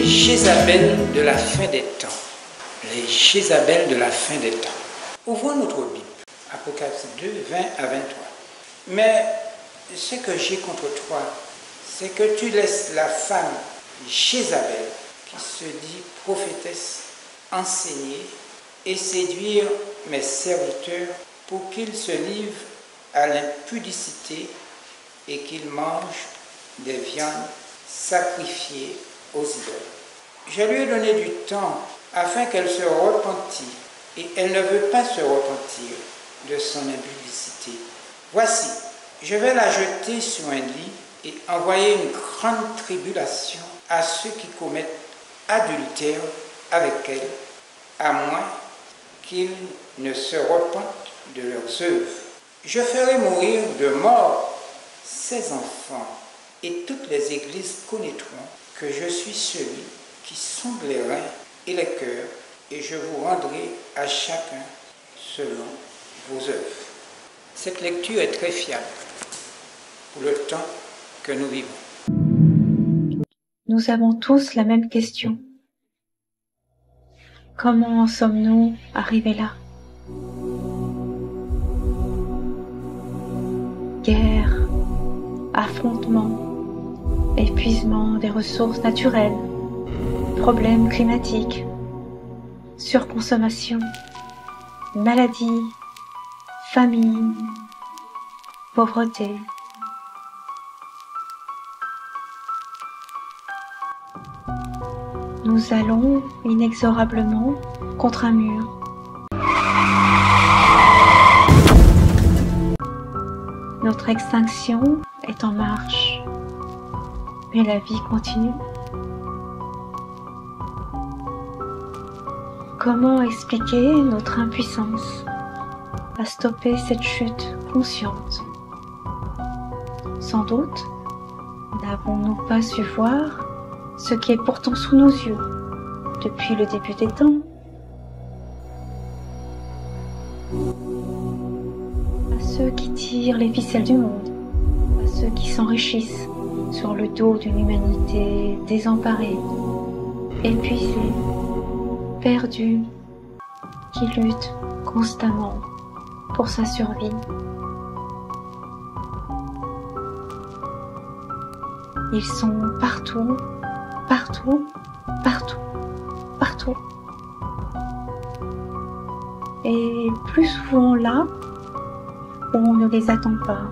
Les Jézabel de la fin des temps. Les Jézabel de la fin des temps. Ouvrons notre Bible, Apocalypse 2, 20 à 23. Mais ce que j'ai contre toi, c'est que tu laisses la femme Jézabel, qui se dit prophétesse, enseigner et séduire mes serviteurs pour qu'ils se livrent à l'impudicité et qu'ils mangent des viandes sacrifiées aux idoles. Je lui ai donné du temps afin qu'elle se repentît, et elle ne veut pas se repentir de son impudicité. Voici, je vais la jeter sur un lit et envoyer une grande tribulation à ceux qui commettent adultère avec elle, à moins qu'ils ne se repentent de leurs œuvres. Je ferai mourir de mort ses enfants, et toutes les églises connaîtront que je suis celui qui sonde les reins et les cœurs, et je vous rendrai à chacun selon vos œuvres. Cette lecture est très fiable pour le temps que nous vivons. Nous avons tous la même question. Comment en sommes-nous arrivés là? Guerre, affrontement, épuisement des ressources naturelles, problèmes climatiques, surconsommation, maladie, famine, pauvreté. Nous allons inexorablement contre un mur. Notre extinction est en marche, mais la vie continue. Comment expliquer notre impuissance à stopper cette chute consciente? Sans doute, n'avons-nous pas su voir ce qui est pourtant sous nos yeux depuis le début des temps? À ceux qui tirent les ficelles du monde, à ceux qui s'enrichissent sur le dos d'une humanité désemparée, épuisée, perdue, qui lutte constamment pour sa survie. Ils sont partout, partout, partout, partout. Et plus souvent là où on ne les attend pas.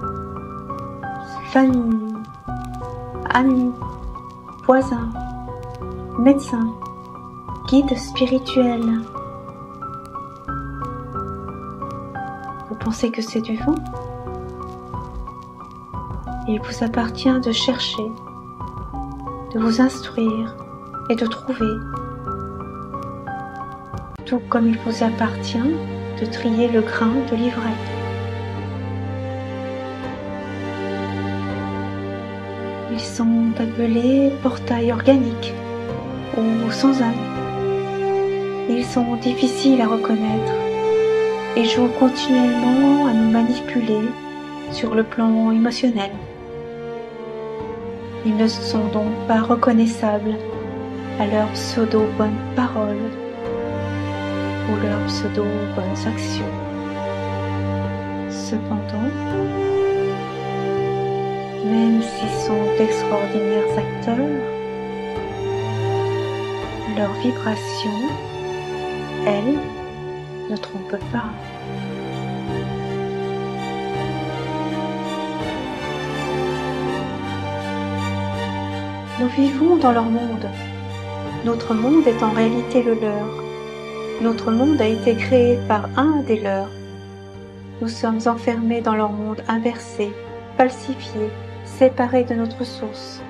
Famille, amis, voisins, médecins, guides spirituels. Vous pensez que c'est du vent? Il vous appartient de chercher, de vous instruire et de trouver. Tout comme il vous appartient de trier le grain de l'ivraie. Ils sont appelés portails organiques ou sans âme. Ils sont difficiles à reconnaître et jouent continuellement à nous manipuler sur le plan émotionnel. Ils ne sont donc pas reconnaissables à leurs pseudo-bonnes paroles ou leurs pseudo-bonnes actions. Cependant, même s'ils sont d'extraordinaires acteurs, leur vibration, elle, ne trompe pas. Nous vivons dans leur monde. Notre monde est en réalité le leur. Notre monde a été créé par un des leurs. Nous sommes enfermés dans leur monde inversé, falsifié, séparés de notre source.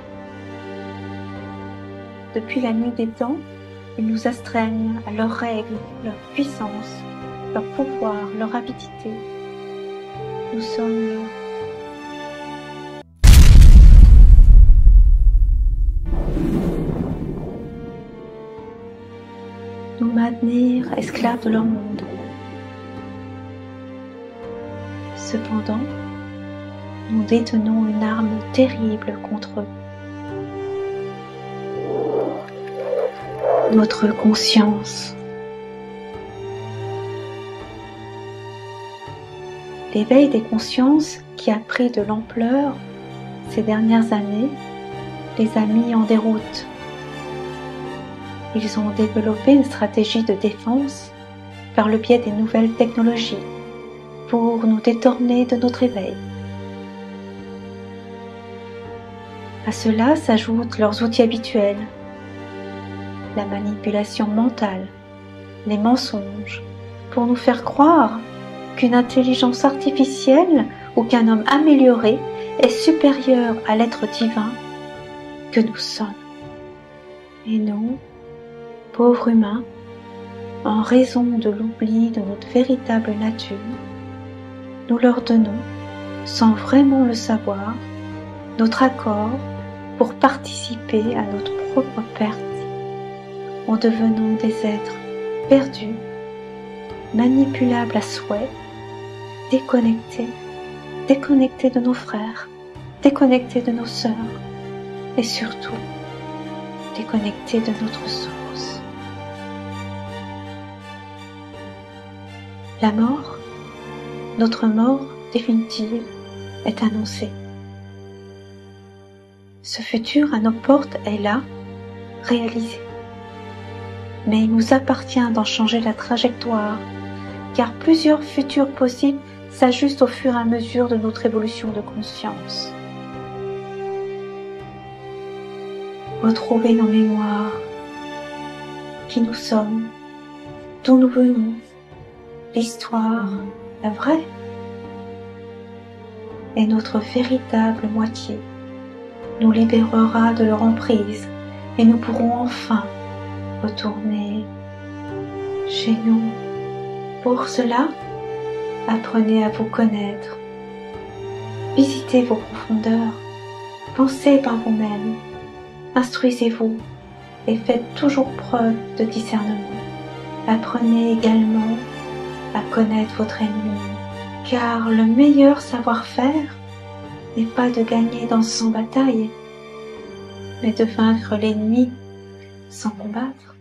Depuis la nuit des temps, ils nous astreignent à leurs règles, leur puissance, leur pouvoir, leur avidité. Nous sommes nous maintenir esclaves de leur monde. Cependant, nous détenons une arme terrible contre eux. notre conscience. L'éveil des consciences qui a pris de l'ampleur ces dernières années les a mis en déroute. Ils ont développé une stratégie de défense par le biais des nouvelles technologies pour nous détourner de notre éveil. À cela s'ajoutent leurs outils habituels, la manipulation mentale, les mensonges, pour nous faire croire qu'une intelligence artificielle ou qu'un homme amélioré est supérieur à l'être divin que nous sommes. Et nous, pauvres humains, en raison de l'oubli de notre véritable nature, nous leur donnons, sans vraiment le savoir, notre accord pour participer à notre propre perte, en devenant des êtres perdus, manipulables à souhait, déconnectés de nos frères, déconnectés de nos sœurs, et surtout déconnectés de notre source. La mort, notre mort définitive, est annoncée. Ce futur à nos portes est là, réalisé. Mais il nous appartient d'en changer la trajectoire, car plusieurs futurs possibles s'ajustent au fur et à mesure de notre évolution de conscience. Retrouver nos mémoires, qui nous sommes, d'où nous venons, l'histoire, la vraie, et notre véritable moitié nous libérera de leur emprise et nous pourrons enfin retourner chez nous. Pour cela, apprenez à vous connaître, visitez vos profondeurs, pensez par vous-même, instruisez-vous et faites toujours preuve de discernement. Apprenez également à connaître votre ennemi, car le meilleur savoir-faire n'est pas de gagner dans 100 batailles, mais de vaincre l'ennemi sans combattre.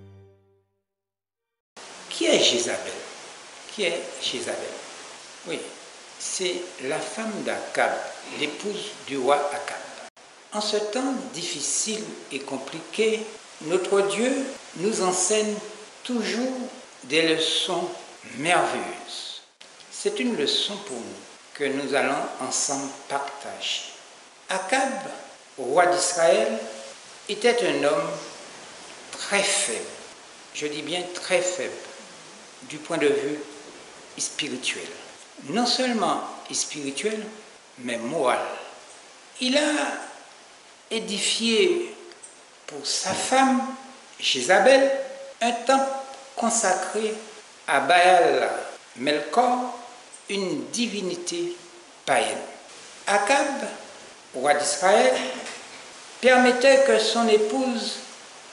Qui est Jézabel? Qui est Jézabel? Oui, c'est la femme d'Akab, l'épouse du roi Akab. En ce temps difficile et compliqué, notre Dieu nous enseigne toujours des leçons merveilleuses. C'est une leçon pour nous que nous allons ensemble partager. Akab, roi d'Israël, était un homme très faible, je dis bien très faible, du point de vue spirituel. Non seulement spirituel, mais moral. Il a édifié pour sa femme, Jézabel, un temple consacré à Baal Melkor, une divinité païenne. Akab, roi d'Israël, permettait que son épouse,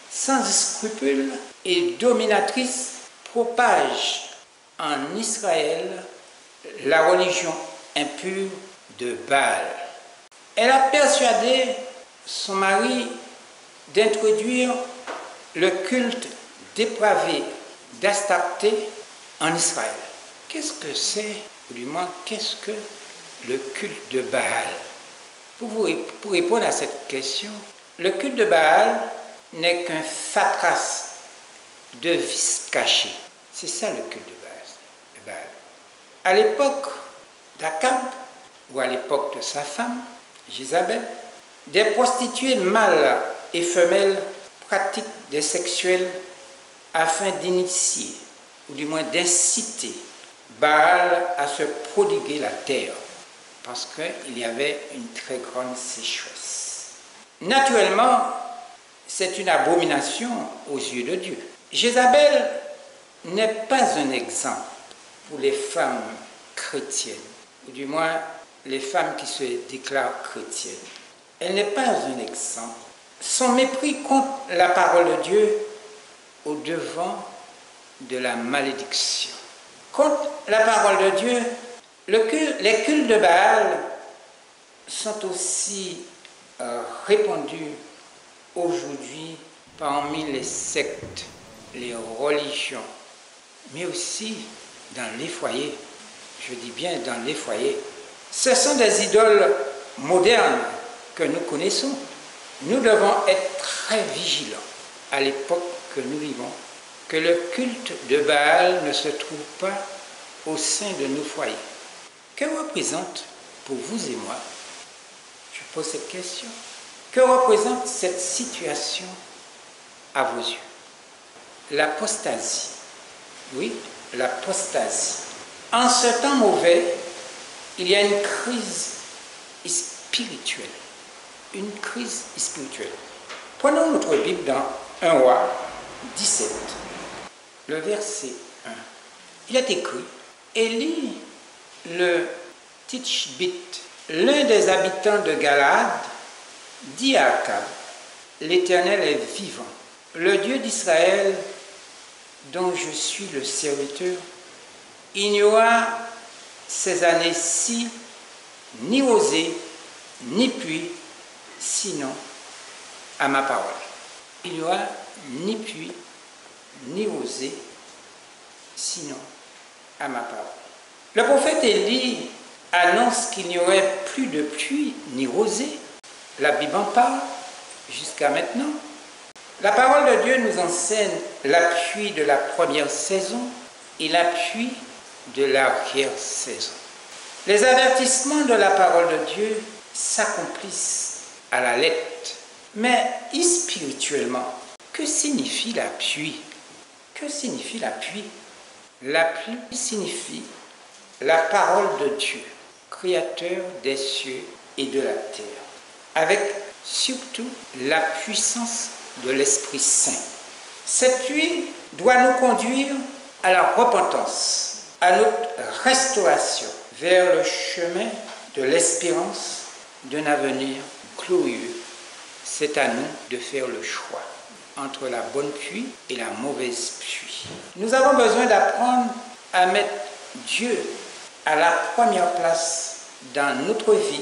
sans scrupule et dominatrice, propage en Israël la religion impure de Baal. Elle a persuadé son mari d'introduire le culte dépravé d'Astarté en Israël. Qu'est-ce que c'est, ou du moins, qu'est-ce que le culte de Baal? Pour répondre à cette question, le culte de Baal n'est qu'un fatras de vices cachés. C'est ça le culte de Baal. À l'époque d'Akab, ou à l'époque de sa femme, Jézabel, des prostituées mâles et femelles pratiquent des sexuels afin d'initier, ou du moins d'inciter Baal à se prodiguer la terre, parce qu'il y avait une très grande sécheresse. Naturellement, c'est une abomination aux yeux de Dieu. Jézabel n'est pas un exemple pour les femmes chrétiennes, ou du moins les femmes qui se déclarent chrétiennes. Elle n'est pas un exemple. Son mépris contre la parole de Dieu au devant de la malédiction. Contre la parole de Dieu, les cultes de Baal sont aussi répandus aujourd'hui parmi les sectes les religions, mais aussi dans les foyers. Je dis bien dans les foyers. Ce sont des idoles modernes que nous connaissons. Nous devons être très vigilants à l'époque que nous vivons, que le culte de Baal ne se trouve pas au sein de nos foyers. Que représente pour vous et moi, je pose cette question, que représente cette situation à vos yeux? L'apostasie. Oui, l'apostasie. En ce temps mauvais, il y a une crise spirituelle. Une crise spirituelle. Prenons notre Bible dans 1 Roi 17, le verset 1. Il est écrit, Élie le Tishbite, l'un des habitants de Galaad, dit à Akab, l'Éternel est vivant, le Dieu d'Israël dont je suis le serviteur, il n'y aura ces années-ci ni rosée, ni pluie, sinon à ma parole. Il n'y aura ni pluie, ni rosée, sinon à ma parole. Le prophète Élie annonce qu'il n'y aurait plus de pluie ni rosée. La Bible en parle jusqu'à maintenant. La parole de Dieu nous enseigne la pluie de la première saison et la pluie de l'arrière-saison. Les avertissements de la parole de Dieu s'accomplissent à la lettre. Mais spirituellement, que signifie la pluie? Que signifie la pluie? La pluie signifie la parole de Dieu, créateur des cieux et de la terre, avec surtout la puissance de l'Esprit Saint. Cette pluie doit nous conduire à la repentance, à notre restauration, vers le chemin de l'espérance d'un avenir glorieux. C'est à nous de faire le choix entre la bonne pluie et la mauvaise pluie. Nous avons besoin d'apprendre à mettre Dieu à la première place dans notre vie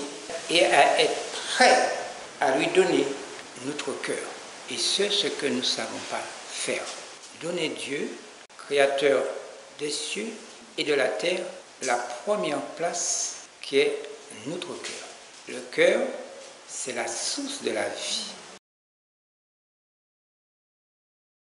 et à être prêt à lui donner notre cœur. Et c'est ce que nous ne savons pas faire. Donner Dieu, créateur des cieux et de la terre, la première place qui est notre cœur. Le cœur, c'est la source de la vie.